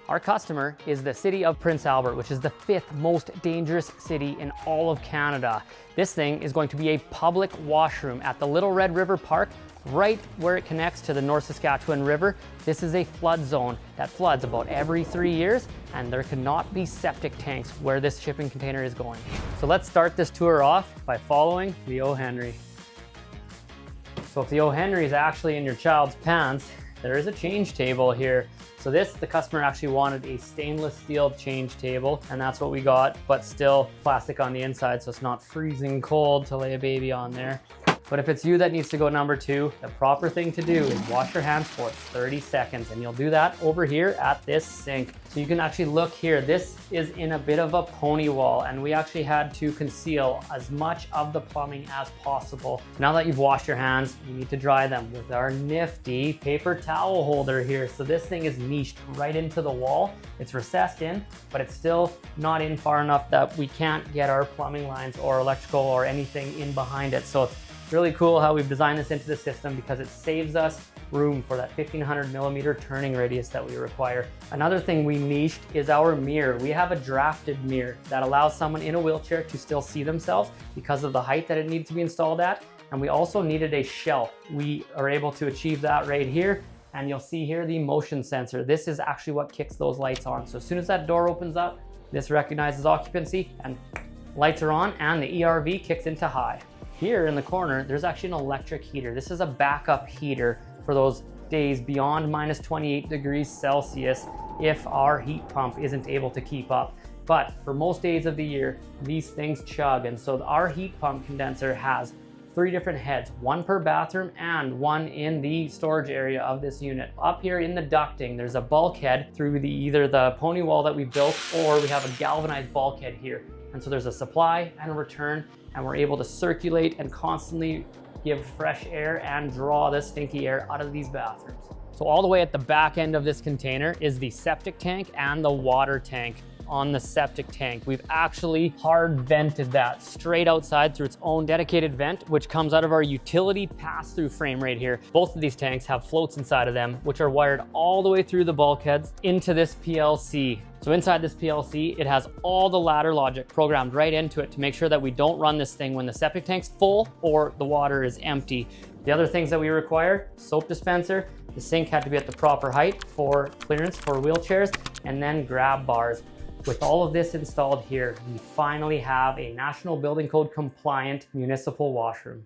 Our customer is the city of Prince Albert, which is the 5th most dangerous city in all of Canada. This thing is going to be a public washroom at the Little Red River Park, right where it connects to the North Saskatchewan River. This is a flood zone that floods about every 3 years, and there cannot be septic tanks where this shipping container is going. So let's start this tour off by following the O. Henry. So if the O. Henry is actually in your child's pants, there is a change table here. So the customer actually wanted a stainless steel change table, and that's what we got, but still plastic on the inside, so it's not freezing cold to lay a baby on there. But if it's you that needs to go number 2, the proper thing to do is wash your hands for 30 seconds, and you'll do that over here at this sink. So you can actually look here, this is in a bit of a pony wall, and we actually had to conceal as much of the plumbing as possible. Now that you've washed your hands, you need to dry them with our nifty paper towel holder here. So this thing is niched right into the wall. It's recessed in, but it's still not in far enough that we can't get our plumbing lines or electrical or anything in behind it. So it's really cool how we've designed this into the system because it saves us room for that 1500 millimeter turning radius that we require. Another thing we niched is our mirror. We have a drafted mirror that allows someone in a wheelchair to still see themselves because of the height that it needs to be installed at. And we also needed a shelf. We are able to achieve that right here. And you'll see here the motion sensor. This is actually what kicks those lights on. So as soon as that door opens up, this recognizes occupancy and lights are on, and the ERV kicks into high. Here in the corner, there's actually an electric heater. This is a backup heater for those days beyond minus 28 degrees Celsius if our heat pump isn't able to keep up. But for most days of the year, these things chug. And so our heat pump condenser has 3 different heads, 1 per bathroom and 1 in the storage area of this unit. Up here in the ducting, there's a bulkhead through either the pony wall that we built, or we have a galvanized bulkhead here. And so there's a supply and a return, and we're able to circulate and constantly give fresh air and draw the stinky air out of these bathrooms. So all the way at the back end of this container is the septic tank and the water tank. On the septic tank, we've actually hard vented that straight outside through its own dedicated vent, which comes out of our utility pass-through frame right here. Both of these tanks have floats inside of them, which are wired all the way through the bulkheads into this PLC. So inside this PLC, it has all the ladder logic programmed right into it to make sure that we don't run this thing when the septic tank's full or the water is empty. The other things that we require, soap dispenser, the sink had to be at the proper height for clearance for wheelchairs, and then grab bars. With all of this installed here, we finally have a National Building Code compliant municipal washroom.